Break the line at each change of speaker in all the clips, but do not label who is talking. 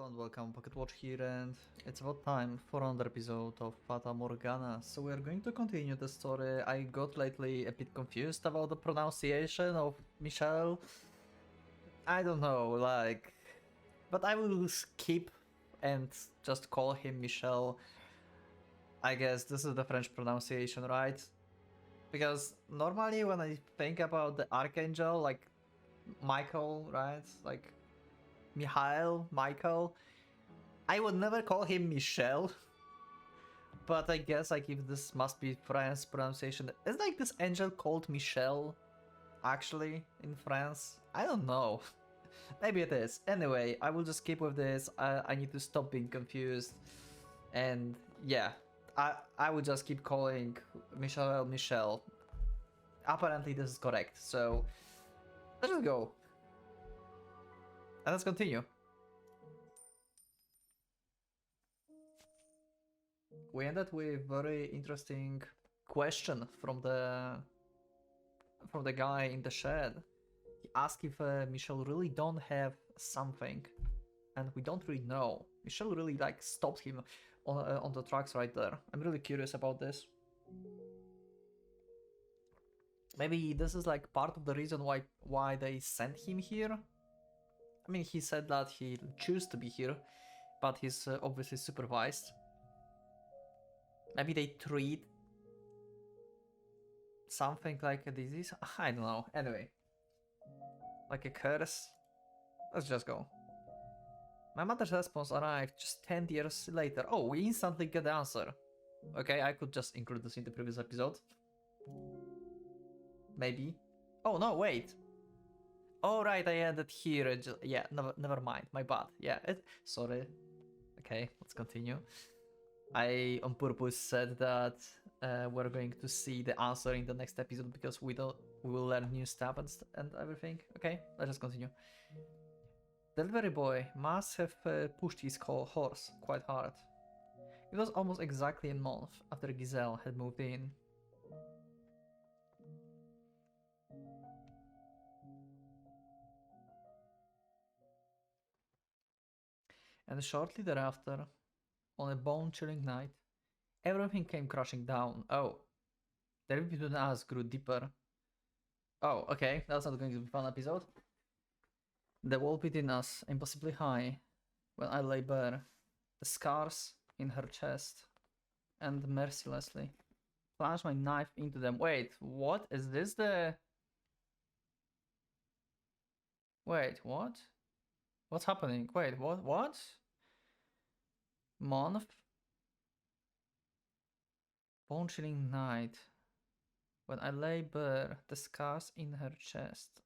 and welcome, PocketWatch here, and it's about time for another episode of Fata Morgana. So we're going to continue the story. I got lately a bit confused about the pronunciation of Michel. I don't know, but I will skip and just call him Michel. I guess this is the French pronunciation, right? Because normally when I think about the Archangel, like Michael, right? Like Michael, I would never call him Michel, but I guess like if this must be French pronunciation, is like this angel called Michel actually in France? I don't know. Maybe it is. Anyway, I will just keep with this. I need to stop being confused, and yeah, I will just keep calling Michel. Apparently this is correct. So let's just go and let's continue. We ended with very interesting question from the guy in the shed. He asked if Michel really don't have something, and we don't really know. Michel really like stopped him on the tracks right there. I'm really curious about this. Maybe this is like part of the reason why they sent him here. I mean, he said that he chose to be here, but he's obviously supervised. Maybe they treat something like a disease? I don't know. Anyway. Like a curse? Let's just go. My mother's response arrived just 10 years later. Oh, we instantly get the answer. Okay, I could just include this in the previous episode. Maybe. Oh, no, wait. Oh, right, I ended here. Yeah, never mind. My bad. Yeah, sorry. Okay, let's continue. I on purpose said that we're going to see the answer in the next episode because we will learn new stuff and everything. Okay, let's just continue. Delivery boy must have pushed his horse quite hard. It was almost exactly a month after Giselle had moved in. And shortly thereafter, on a bone-chilling night, everything came crashing down. Oh, the rift between us grew deeper. Oh, okay, that's not going to be a fun episode. The wall between us impossibly high when I lay bare, the scars in her chest, and mercilessly plunged my knife into them. Wait, what? Is this the... Wait, what? What's happening? Wait, what? Month? Bone-chilling night when I lay bare, the scars in her chest,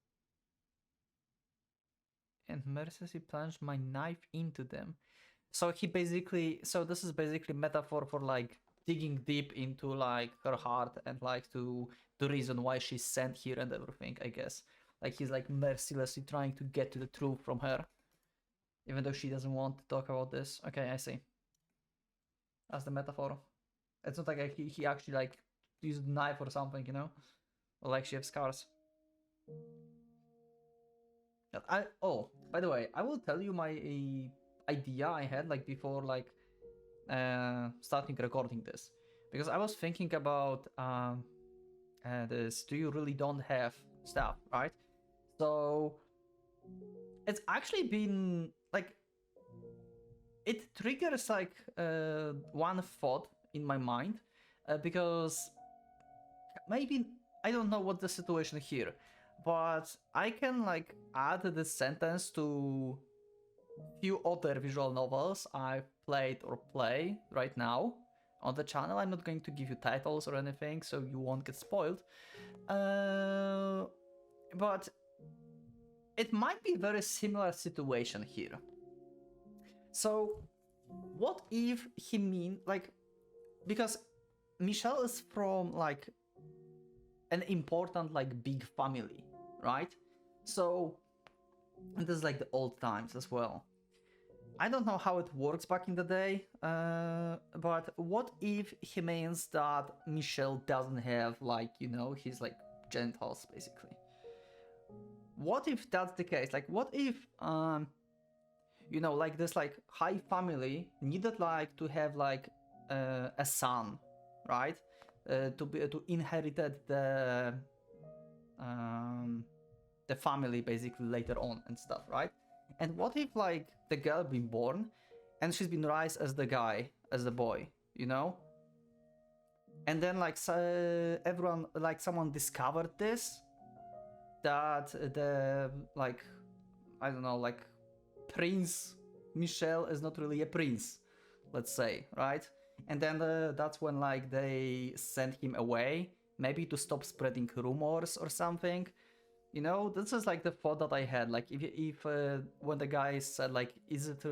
and mercilessly plunged my knife into them. So this is basically metaphor for like digging deep into like her heart and like to the reason why she's sent here and everything, I guess. Like he's like mercilessly trying to get to the truth from her, even though she doesn't want to talk about this. Okay, I see. That's the metaphor. It's not like he actually like used a knife or something, you know, or like she has scars. By the way, I will tell you my idea I had like before like starting recording this, because I was thinking about this do you really don't have stuff, right? So it's actually been like it triggers like one thought in my mind because maybe I don't know what the situation here, but I can like add this sentence to few other visual novels I've played or play right now on the channel. I'm not going to give you titles or anything, so you won't get spoiled. But it might be a very similar situation here. So what if he mean like, because Michel is from like an important like big family, right? So and this is like the old times as well. I don't know how it works back in the day, but what if he means that Michel doesn't have like, you know, he's like genitals basically? What if that's the case? Like, what if you know, like this like high family needed like to have like a son, right? To inherited um, the family basically later on and stuff, right? And what if like the girl been born and she's been raised as the guy, as the boy, you know? And then like everyone, like someone discovered this, that the like, I don't know, like Prince Michel is not really a prince, let's say, right? And then that's when like they sent him away, maybe to stop spreading rumors or something. You know, this is like the thought that I had. Like, if when the guy said like, is it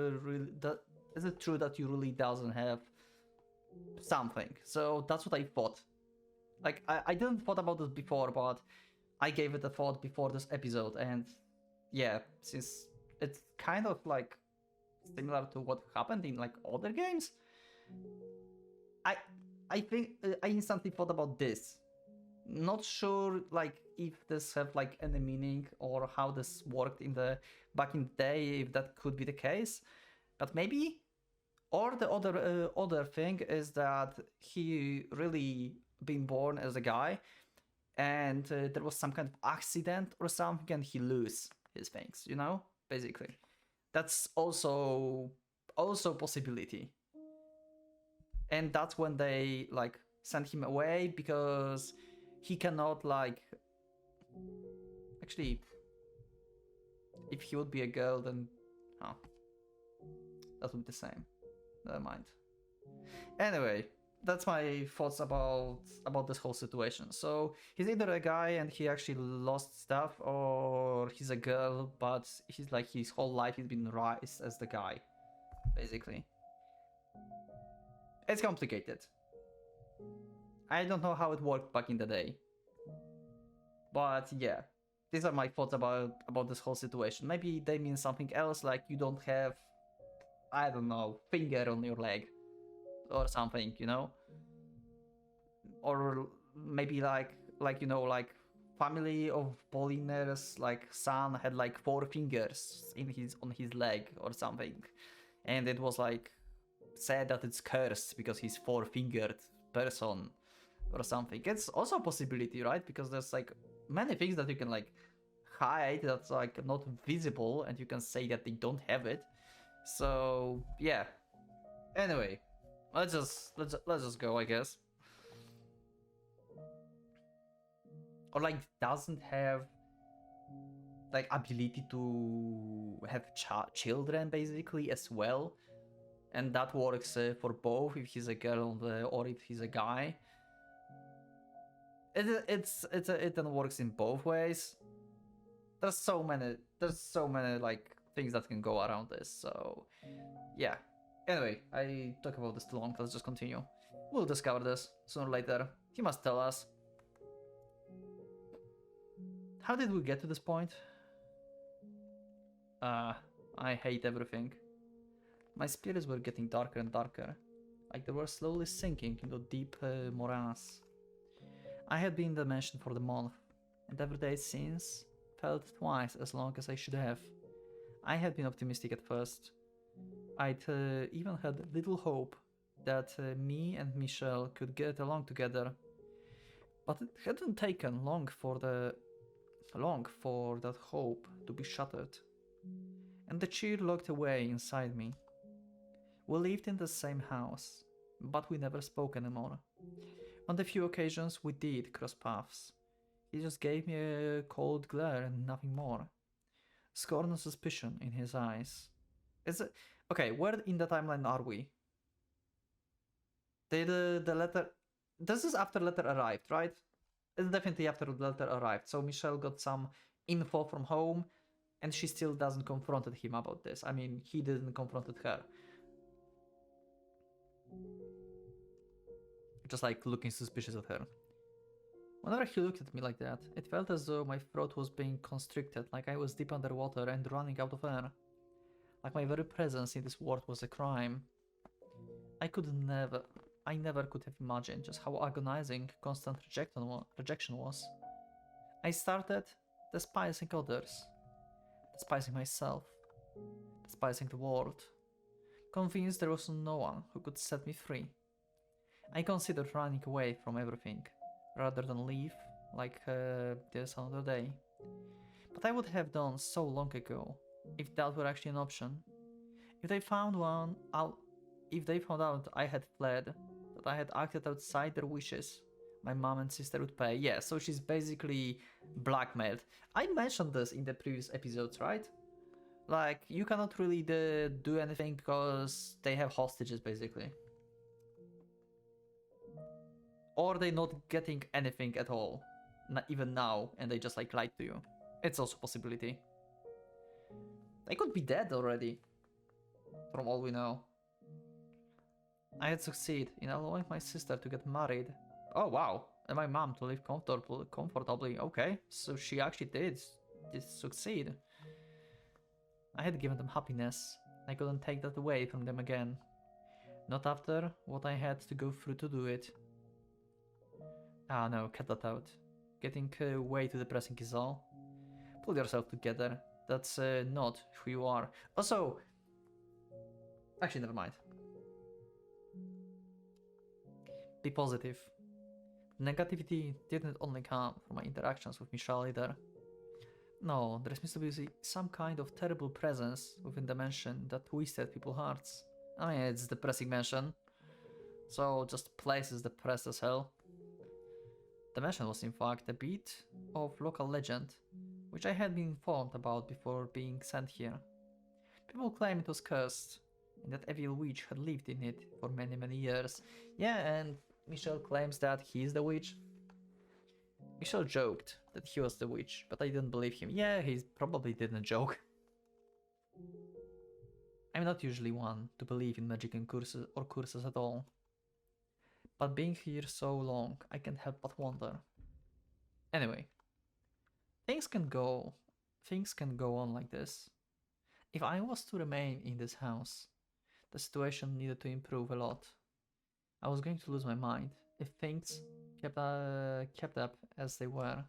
is it true that you really doesn't have something? So that's what I thought. Like, I didn't thought about this before, but I gave it a thought before this episode, and yeah, since it's kind of like similar to what happened in like other games, I I think I instantly thought about this. Not sure like if this have like any meaning or how this worked in the back in the day, if that could be the case, but maybe. Or the other thing is that he really been born as a guy, and there was some kind of accident or something, and he lose his things. You know, basically, that's also possibility. And that's when they like sent him away because he cannot like. Actually, if he would be a girl, then that would be the same. Never mind. Anyway, that's my thoughts about this whole situation. So he's either a guy and he actually lost stuff, or he's a girl, but he's like his whole life he's been raised as the guy, basically. It's complicated. I don't know how it worked back in the day, but yeah, these are my thoughts about this whole situation. Maybe they mean something else, like you don't have, I don't know, finger on your leg or something, you know? Or maybe like you know, like family of Polyners, like son had like 4 fingers on his leg or something, and it was like said that it's cursed because he's 4-fingered person or something. It's also a possibility, right? Because there's like many things that you can like hide that's like not visible, and you can say that they don't have it. So yeah. Anyway, let's just go, I guess. Or like doesn't have like ability to have children basically as well, and that works for both if he's a girl or if he's a guy. It then works in both ways. There's so many like things that can go around this. So yeah. Anyway, I talk about this too long. Let's just continue. We'll discover this sooner or later. He must tell us. How did we get to this point? I hate everything. My spirits were getting darker and darker, like they were slowly sinking into deep morass. I had been in the mansion for the month, and every day since felt twice as long as I should have. I had been optimistic at first. I'd even had little hope that me and Michelle could get along together. But it hadn't taken long for that hope to be shattered. And the cheer locked away inside me. We lived in the same house, but we never spoke anymore. On the few occasions we did cross paths, he just gave me a cold glare and nothing more. Scorn and suspicion in his eyes. Is it okay? Where in the timeline are we? Did the letter? This is after letter arrived, right? It's definitely after the letter arrived. So Michelle got some info from home, and she still doesn't confronted him about this. I mean, he didn't confronted her. Just like looking suspicious at her. Whenever he looked at me like that, it felt as though my throat was being constricted, like I was deep underwater and running out of air. Like my very presence in this world was a crime. I never could have imagined just how agonizing constant rejection was. I started despising others, despising myself. despising the world, convinced there was no one who could set me free. I considered running away from everything, rather than leave like this another day. But I would have done so long ago, if that were actually an option. If they found if they found out I had fled, that I had acted outside their wishes, my mom and sister would pay. Yeah, so she's basically blackmailed. I mentioned this in the previous episodes, right? Like, you cannot really do anything because they have hostages, basically. Or they're not getting anything at all, not even now, and they just like lied to you. It's also a possibility. They could be dead already, from all we know. I had succeeded in allowing my sister to get married. Oh wow, and my mom to live comfortably. Okay, so she actually did succeed. I had given them happiness. I couldn't take that away from them again. Not after what I had to go through to do it. Ah no, cut that out. Getting way too depressing is all. Pull yourself together. That's not who you are. Also, actually never mind. Be positive. Negativity didn't only come from my interactions with Michelle either. No, there seems to be some kind of terrible presence within the mansion that twisted people's hearts. I mean, it's a depressing mansion, so just places depressed as hell. The mansion was in fact a bit of local legend, which I had been informed about before being sent here. People claim it was cursed, and that evil witch had lived in it for many years. Yeah, and Michelle claims that he's the witch. Michelle joked that he was the witch, but I didn't believe him. Yeah, he probably didn't joke. I'm not usually one to believe in magic and curses at all. But being here so long, I can't help but wonder. Anyway, things can go on like this. If I was to remain in this house, the situation needed to improve a lot. I was going to lose my mind if things kept up as they were.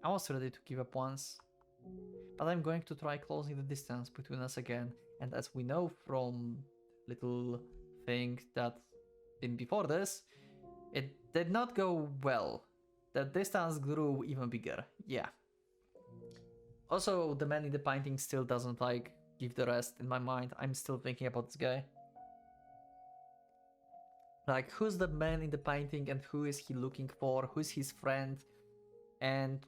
I was ready to give up once, but I'm going to try closing the distance between us again, and as we know from little thing that been before this, it did not go well. The distance grew even bigger, yeah. Also, the man in the painting still doesn't like give the rest in my mind. I'm still thinking about this guy. Like, who's the man in the painting and who is he looking for? Who's his friend? And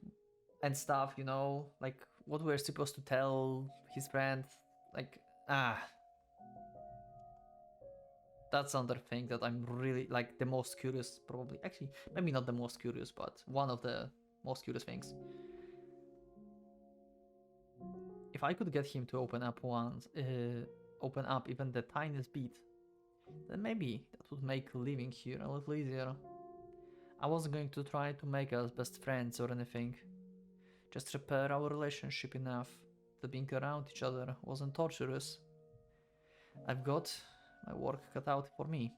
stuff, you know? Like, what we're supposed to tell his friend? Like, that's another thing that I'm really, like, the most curious, probably. Actually, maybe not the most curious, but one of the most curious things. If I could get him to open up even the tiniest bit, then maybe that would make living here a little easier. I wasn't going to try to make us best friends or anything. Just repair our relationship enough that being around each other wasn't torturous. I've got my work cut out for me.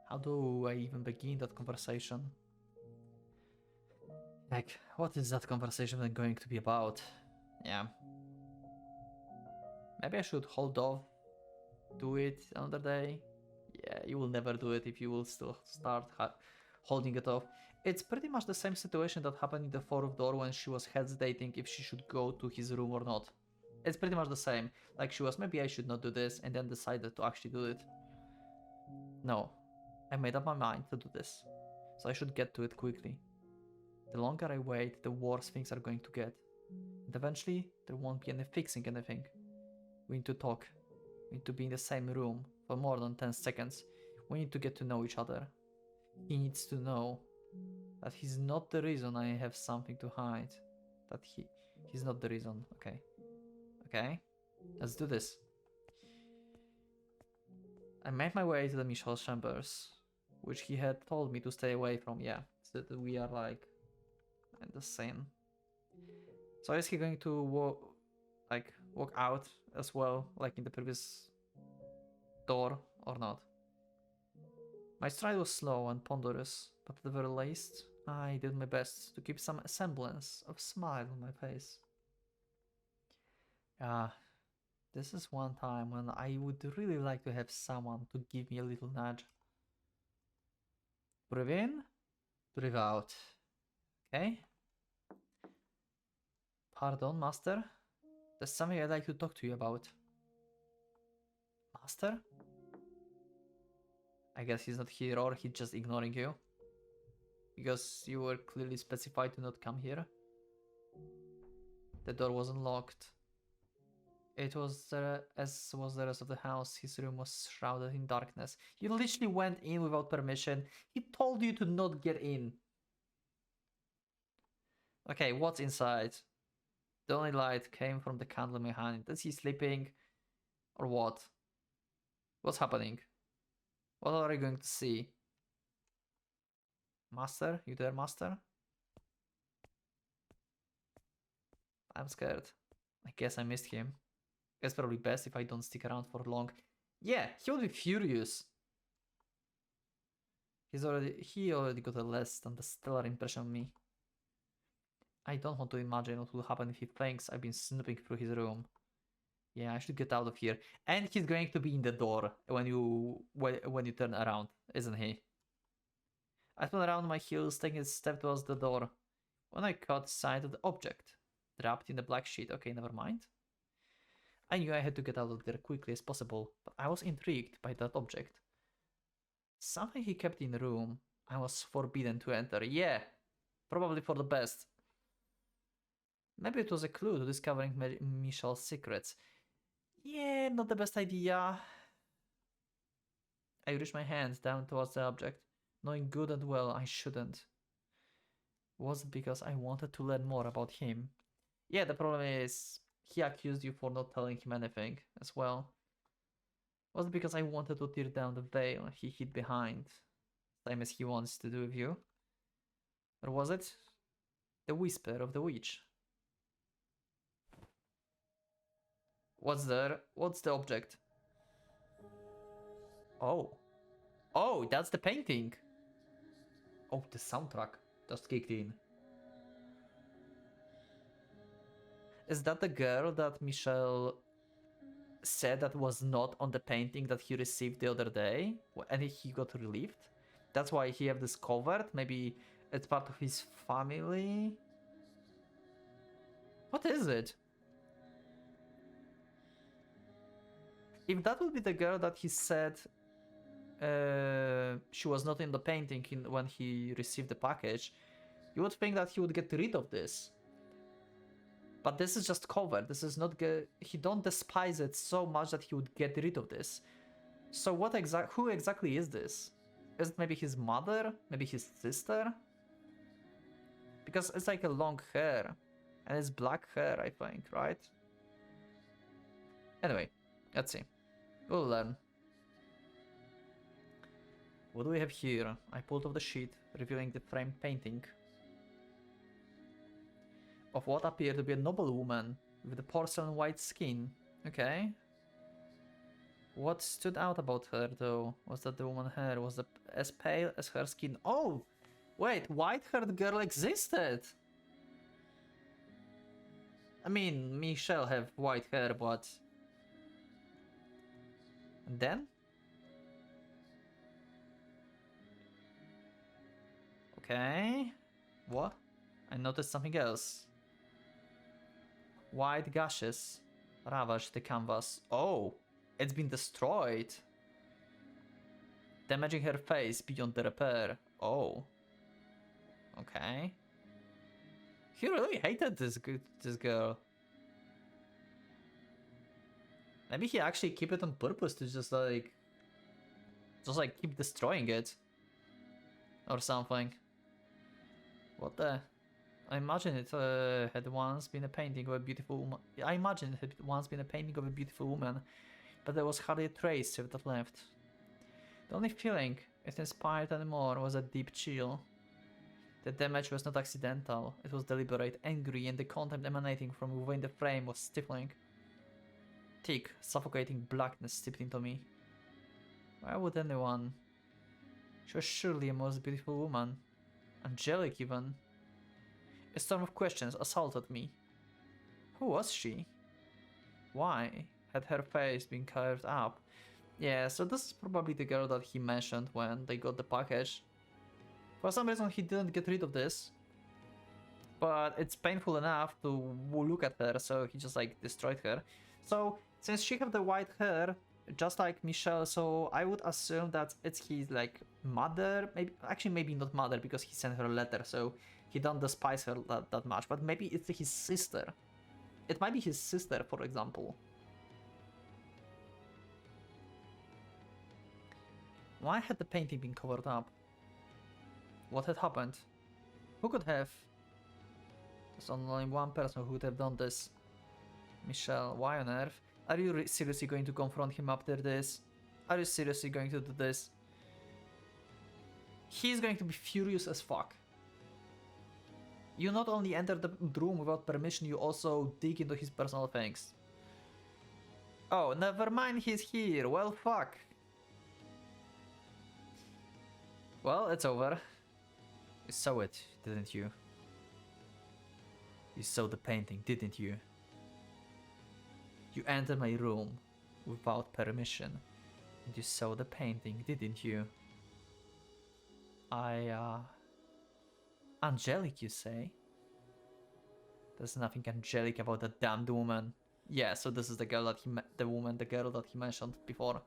How do I even begin that conversation? Like, what is that conversation going to be about? Yeah. Maybe I should hold off, do it another day. Yeah, you will never do it if you will still start holding it off. It's pretty much the same situation that happened in the fourth door when she was hesitating if she should go to his room or not. It's pretty much the same. Like, she was, maybe I should not do this, and then decided to actually do it. No, I made up my mind to do this, so I should get to it quickly. The longer I wait, the worse things are going to get. And eventually, there won't be any fixing anything. We need to talk. We need to be in the same room for more than 10 seconds. We need to get to know each other. He needs to know that he's not the reason I have something to hide. That he's not the reason. Okay. Okay? Let's do this. I made my way to the Michel's chambers, which he had told me to stay away from. Yeah, so that we are like in the same. So is he going to walk out as well, like in the previous door, or not? My stride was slow and ponderous, but at the very least, I did my best to keep some semblance of smile on my face. Ah, this is one time when I would really like to have someone to give me a little nudge. Breathe in, breathe out. Okay? Pardon, master? There's something I'd like to talk to you about. Master? I guess he's not here or he's just ignoring you. Because you were clearly specified to not come here. The door wasn't locked. It was as was the rest of the house. His room was shrouded in darkness. You literally went in without permission. He told you to not get in. Okay, what's inside? The only light came from the candle behind. Is he sleeping? Or what? What's happening? What are you going to see? Master? You there, master? I'm scared. I guess I missed him. It's probably best if I don't stick around for long. Yeah, he will be furious. He already got a less than the stellar impression of me. I don't want to imagine what will happen if he thinks I've been snooping through his room. Yeah, I should get out of here. And he's going to be in the door when you turn around, isn't he? I spun around my heels, taking a step towards the door, when I caught sight of the object, wrapped in the black sheet. Okay, never mind. I knew I had to get out of there quickly as possible, but I was intrigued by that object. Something he kept in the room. I was forbidden to enter. Yeah, probably for the best. Maybe it was a clue to discovering Michelle's secrets. Yeah, not the best idea. I reached my hand down towards the object, knowing good and well I shouldn't. Was it because I wanted to learn more about him? Yeah, the problem is he accused you for not telling him anything as well. Was it because I wanted to tear down the veil he hid behind, same as he wants to do with you? Or was it the whisper of the witch? What's there? What's the object? Oh. Oh, that's the painting. Oh, the soundtrack just kicked in. Is that the girl that Michelle said that was not on the painting that he received the other day? And he got relieved? That's why he have this covered? Maybe it's part of his family? What is it? If that would be the girl that he said she was not in the painting when he received the package, you would think that he would get rid of this. But this is just covered. This is not he don't despise it so much that he would get rid of this. So who exactly is this? Is it maybe his mother? Maybe his sister? Because it's like a long hair. And it's black hair, I think, right? Anyway, let's see. We'll learn. What do we have here? I pulled off the sheet, revealing the framed painting of what appeared to be a noble woman with a porcelain white skin. Okay. What stood out about her, though, was that the woman's hair was as pale as her skin. Oh! Wait, white-haired girl existed! I mean, Michelle have white hair, but... And then? Okay. What? I noticed something else. White gashes ravaged the canvas. Oh! It's been destroyed! Damaging her face beyond the repair. Oh. Okay. He really hated this girl. Maybe he actually kept it on purpose to just like keep destroying it. Or something. What the? I imagine it had once been a painting of a beautiful woman. I imagine it had once been a painting of a beautiful woman, but there was hardly a trace of that left. The only feeling it inspired anymore was a deep chill. The damage was not accidental, it was deliberate, angry, and the contempt emanating from within the frame was stifling. Thick, suffocating blackness stepped into me. Why would anyone? She was surely a most beautiful woman. Angelic even. A storm of questions assaulted me. Who was she? Why had her face been carved up? Yeah, so this is probably the girl that he mentioned when they got the package. For some reason he didn't get rid of this, but it's painful enough to look at her, so he just like destroyed her. So since she have the white hair, just like Michelle, so I would assume that it's his like mother, maybe not mother because he sent her a letter, so he don't despise her that much, but maybe it's his sister. It might be his sister, for example. Why had the painting been covered up? What had happened? Who could have? There's only one person who would have done this. Michelle, why on earth? Are you seriously going to confront him after this? Are you seriously going to do this? He's going to be furious as fuck. You not only enter the room without permission, you also dig into his personal things. Oh, never mind, he's here. Well, fuck. Well, it's over. You saw it, didn't you? You saw the painting, didn't you? You entered my room without permission. And you saw the painting, didn't you? Angelic, you say? There's nothing angelic about that damned woman. Yeah, so this is the girl that the girl that he mentioned before.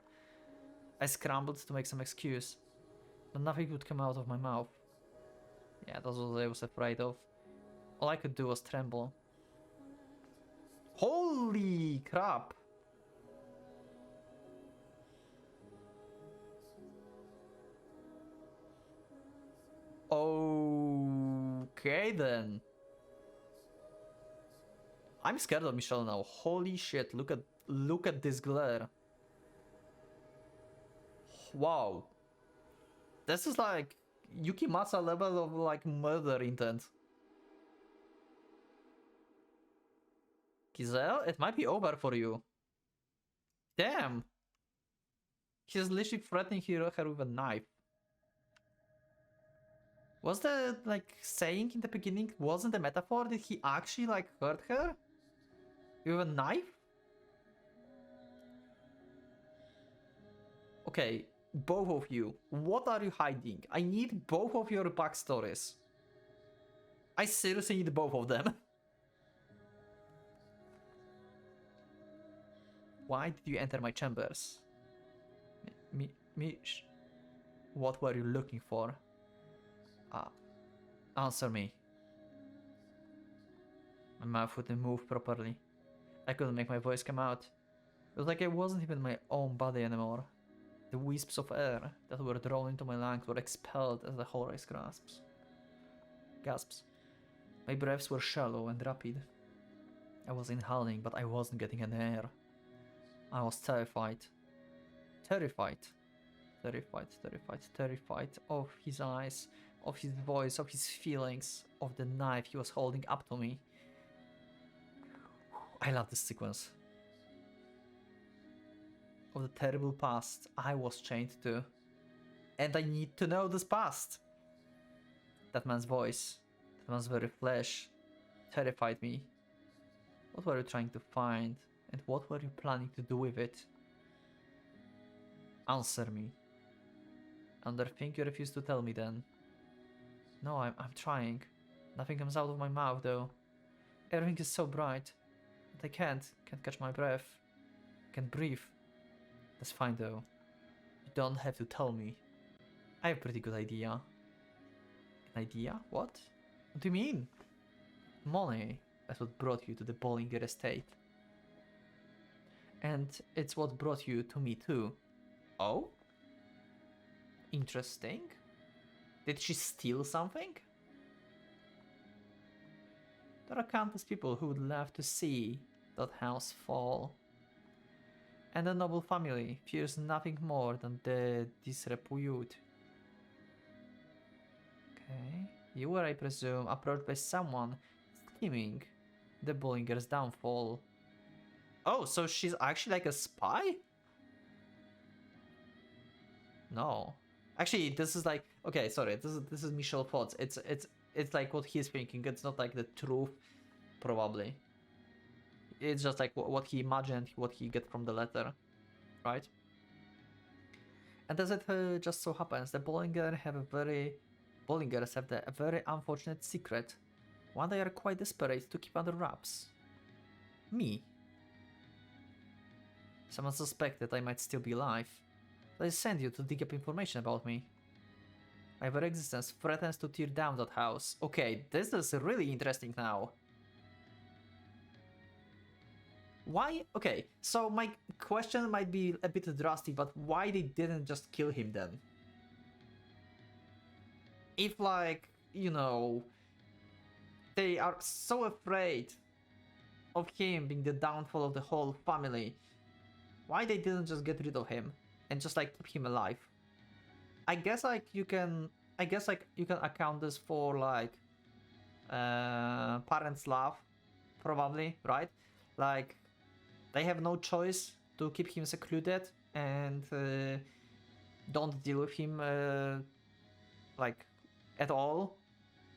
I scrambled to make some excuse, but nothing would come out of my mouth. Yeah, that's what I was afraid of. All I could do was tremble. Holy crap! Okay then. I'm scared of Michelle now. Holy shit, look at this glare. Wow. This is like Yukimasa level of like murder intent. Giselle, it might be over for you. Damn. He's literally threatening her with a knife. Was the like saying in the beginning wasn't a metaphor? Did he actually like hurt her? With a knife? Okay, both of you, what are you hiding? I need both of your backstories. I seriously need both of them. Why did you enter my chambers? What were you looking for? Answer me. My mouth wouldn't move properly. I couldn't make my voice come out. It was like I wasn't even my own body anymore. The wisps of air that were drawn into my lungs were expelled as the horse gasps. My breaths were shallow and rapid. I was inhaling, but I wasn't getting any air. I was terrified. Terrified of his eyes, of his voice, of his feelings, of the knife he was holding up to me. I love this sequence. Of the terrible past I was chained to. And I need to know this past. That man's voice, that man's very flesh, terrified me. What were you trying to find? And what were you planning to do with it? Answer me. And I think you refuse to tell me then. No, I'm trying. Nothing comes out of my mouth though. Everything is so bright. But I can't catch my breath. Can't breathe. That's fine though. You don't have to tell me. I have a pretty good idea. An idea? What? What do you mean? Money. That's what brought you to the Bollinger estate. And it's what brought you to me too. Oh? Interesting. Did she steal something? There are countless people who would love to see that house fall. And the noble family fears nothing more than the disrepute. Okay. You were, I presume, approached by someone scheming the Bollinger's downfall. Oh, so she's actually like a spy? No. Actually, this is like, okay, sorry, this is Michelle thoughts. It's like what he's thinking. It's not like the truth, probably. it's just like what he imagined, what he get from the letter, right? And as it just so happens, the Bollingers have a very unfortunate secret, one they are quite desperate to keep under wraps. Me. Someone suspected I might still be alive. They sent you to dig up information about me. My very existence threatens to tear down that house. Okay, this is really interesting now. Why? Okay, so my question might be a bit drastic, but why they didn't just kill him then? If, like, you know, they are so afraid of him being the downfall of the whole family, why they didn't just get rid of him and just like keep him alive? I guess like you can account this for like parents' love, probably, right? Like they have no choice to keep him secluded and don't deal with him like at all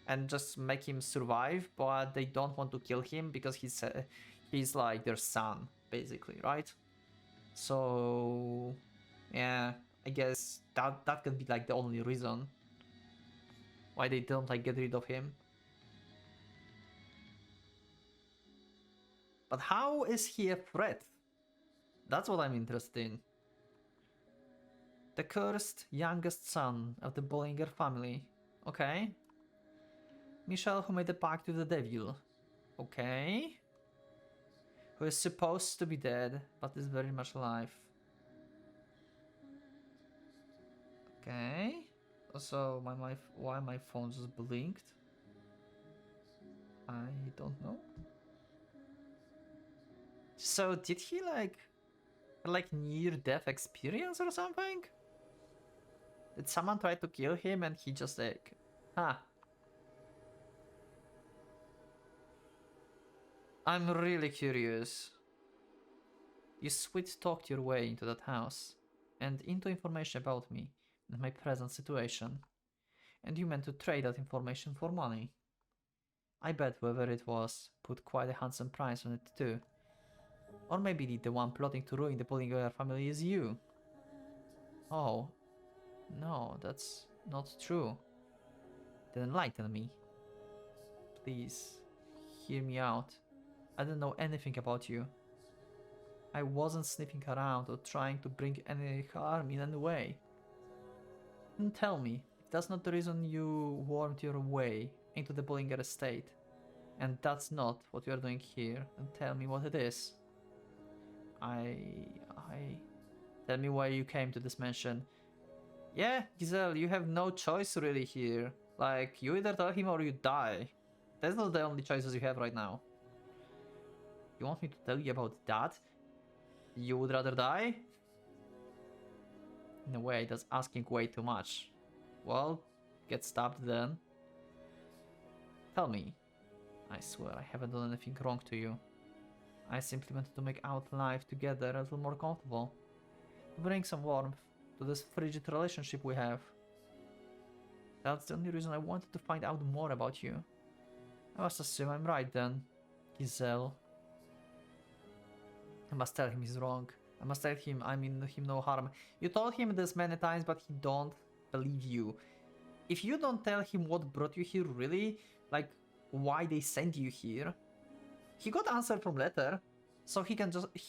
and just make him survive, but they don't want to kill him because he's like their son, basically, right? So yeah, I guess that could be like the only reason why they don't like get rid of him. But how is he a threat? That's what I'm interested in. The cursed youngest son of the Bollinger family. Okay. Michelle, who made a pact with the devil. Okay. Who is supposed to be dead, but is very much alive. Okay. So why my phone just blinked? I don't know. So did he like near-death experience or something? Did someone try to kill him and he just like, huh? I'm really curious. You sweet-talked your way into that house and into information about me and my present situation. And you meant to trade that information for money. I bet whoever it was put quite a handsome price on it too. Or maybe the one plotting to ruin the Bollinger family is you. Oh, no, that's not true. Then enlighten me. Please, hear me out. I don't know anything about you. I wasn't sniffing around or trying to bring any harm in any way. And tell me, if that's not the reason you wormed your way into the Bollinger estate, and that's not what you are doing here, then tell me what it is. Tell me why you came to this mansion. Yeah, Giselle, you have no choice really here. Like, you either tell him or you die. That's not the only choices you have right now. You want me to tell you about that? You would rather die? In a way, that's asking way too much. Well, get stabbed then. Tell me. I swear I haven't done anything wrong to you. I simply wanted to make our life together a little more comfortable. To bring some warmth to this frigid relationship we have. That's the only reason I wanted to find out more about you. I must assume I'm right then, Giselle. I must tell him he's wrong. I must tell him I mean him no harm. You told him this many times, but he don't believe you. If you don't tell him what brought you here really, like why they sent you here, he got answer from letter, so he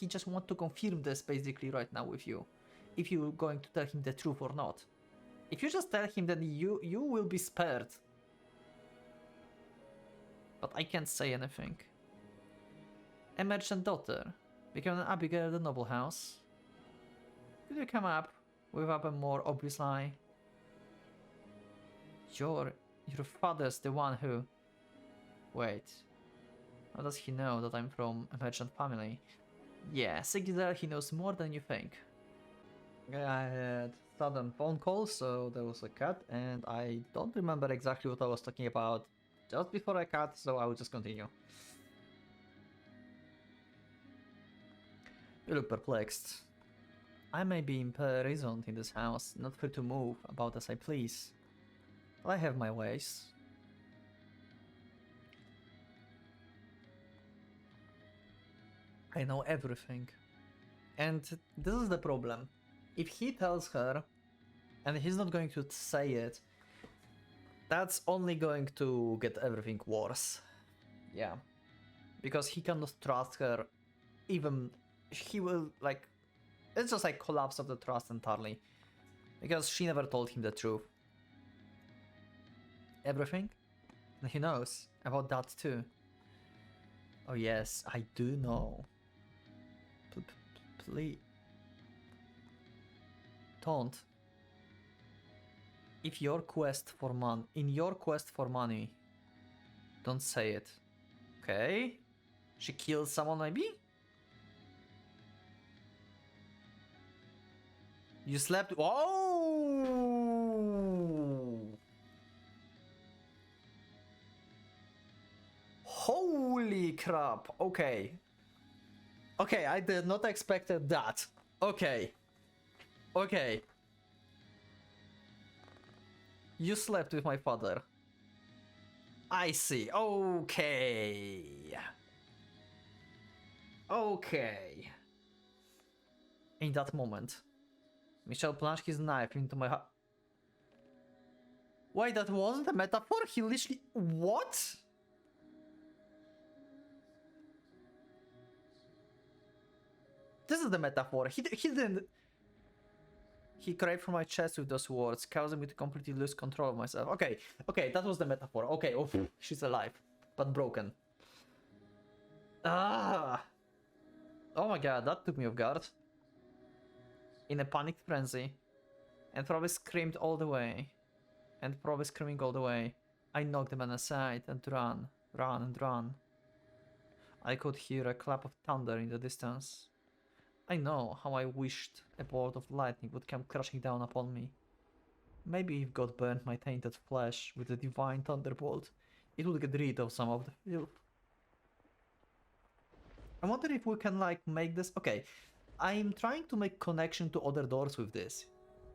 just want to confirm this basically right now with you. If you're going to tell him the truth or not. If you just tell him, then you will be spared. But I can't say anything. A merchant daughter, become an Abigail of the noble house. Could you come up without a more obvious lie? Your father's the one who... Wait. How does he know that I'm from a merchant family? Yeah, Sigidar, he knows more than you think. I had sudden phone call, so there was a cut, and I don't remember exactly what I was talking about just before I cut, so I will just continue. You look perplexed. I may be imprisoned in this house, not free to move about as I please, but I have my ways. I know everything. And this is the problem. If he tells her, and he's not going to say it, that's only going to get everything worse. Yeah. Because he cannot trust her. Even he will, like, it's just like collapse of the trust entirely. Because she never told him the truth. Everything? And he knows about that too. Oh yes, I do know. Please. Don't. In your quest for money, don't say it. Okay? She killed someone maybe? You slept. Whoa! Holy crap! Okay. Okay, I did not expect that. Okay. Okay. You slept with my father. I see. Okay. Okay. In that moment, Michel plunged his knife into my heart. Wait, that wasn't a metaphor? He literally... What? This is the metaphor. He didn't... He cried from my chest with those words, causing me to completely lose control of myself. Okay, okay, that was the metaphor. Okay, oh, she's alive, but broken. Ah! Oh my god, that took me off guard. In a panicked frenzy, and probably screamed all the way, and probably screaming all the way, I knocked the man aside and ran. I could hear a clap of thunder in the distance. I know how I wished a bolt of lightning would come crashing down upon me. Maybe if God burned my tainted flesh with a divine thunderbolt, it would get rid of some of the filth. I wonder if we can like make this... Okay, I'm trying to make connection to other doors with this.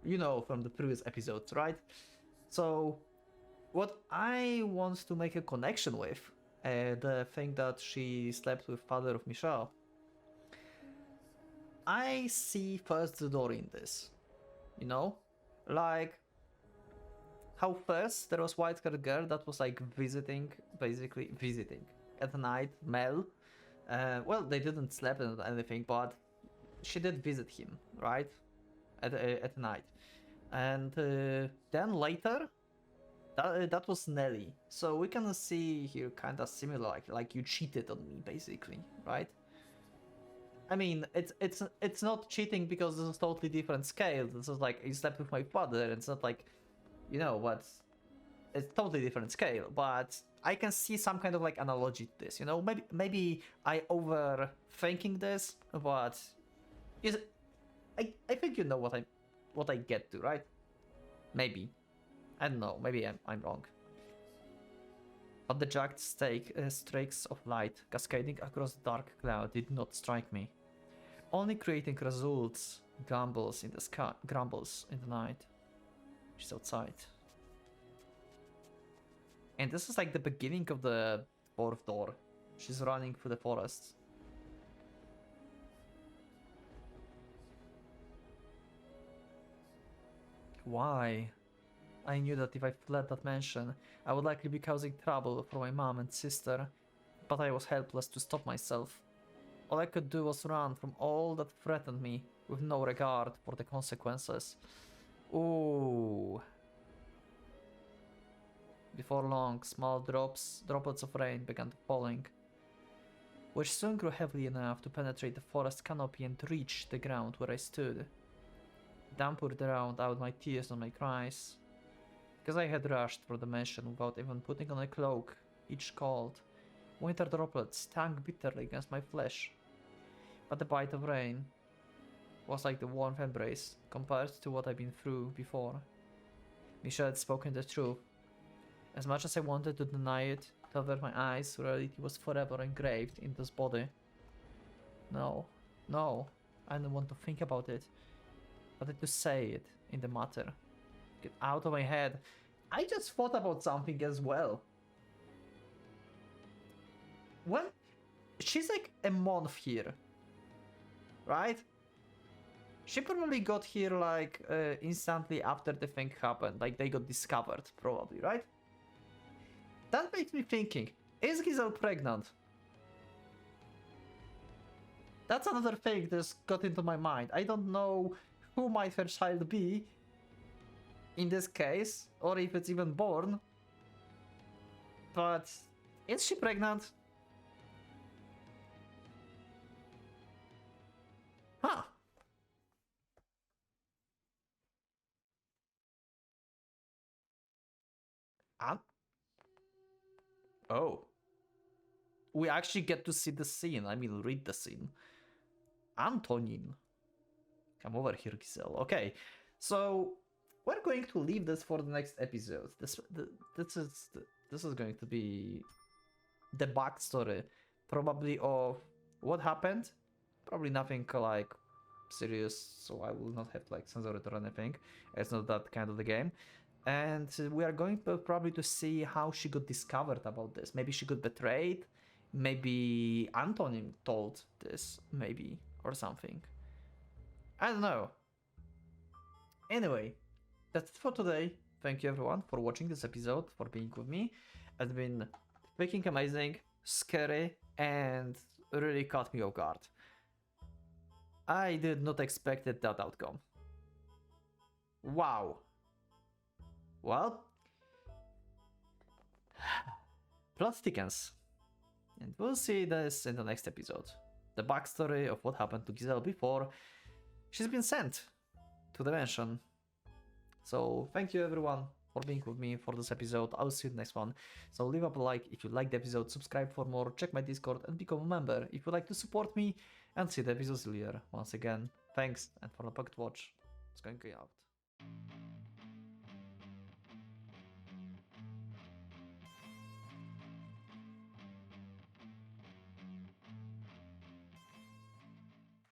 You know, from the previous episodes, right? So, what I want to make a connection with, the thing that she slept with father of Michelle, I see first the door in this, you know? Like, how first there was white-haired girl that was like basically visiting at night, Mel. Well, they didn't sleep or anything, but she did visit him, right? At night. And then later, that was Nelly. So we can see here kind of similar, like you cheated on me, basically, right? I mean, it's not cheating because this is totally different scale. This is like you slept with my father. It's not like, you know, but it's totally different scale. But I can see some kind of like analogy to this. You know, maybe I overthinking this, but is I think you know what I get to, right? Maybe I don't know. Maybe I'm wrong. But the jagged streaks of light cascading across the dark cloud did not strike me, only creating results, grumbles in the sky, grumbles in the night. She's outside. And this is like the beginning of the fourth door. She's running through the forest. Why? I knew that if I fled that mansion, I would likely be causing trouble for my mom and sister, but I was helpless to stop myself. All I could do was run from all that threatened me, with no regard for the consequences. Ooh. Before long, small droplets of rain began falling, which soon grew heavily enough to penetrate the forest canopy and reach the ground where I stood. Damper drowned out my tears and my cries. Because I had rushed for the mansion without even putting on a cloak, each cold, winter droplets stung bitterly against my flesh. But the bite of rain was like the warmth embrace compared to what I'd been through before. Michelle had spoken the truth. As much as I wanted to deny it, to avert my eyes, reality was forever engraved in this body. No, I didn't want to think about it, but to say it in the matter. Get out of my head. I just thought about something as well. Well, she's like a month here, right? She probably got here like instantly after the thing happened, like they got discovered, probably, right? That makes me thinking, is Giselle pregnant? That's another thing that's got into my mind. I don't know who might her child be in this case, or if it's even born. But is she pregnant? Huh. And oh, we actually get to see the scene. I mean, read the scene. Antonin. Come over here, Giselle. Okay, so we're going to leave this for the next episode. This is going to be the backstory, probably of what happened. Probably nothing like serious, so I will not have to like censor it or anything. It's not that kind of the game. And we are going to probably to see how she got discovered about this. Maybe she got betrayed. Maybe Antonin told this, maybe, or something. I don't know. Anyway, that's it for today. Thank you everyone for watching this episode, for being with me. It's been freaking amazing, scary, and really caught me off guard. I did not expect that outcome. Wow. Well, plot thickens. And we'll see this in the next episode. The backstory of what happened to Giselle before she's been sent to the mansion. So thank you everyone for being with me for this episode. I'll see you in the next one. So leave up a like if you like the episode, subscribe for more, check my Discord and become a member if you'd like to support me and see the episodes earlier. Once again, thanks, and for the Pocket Watch, it's going out.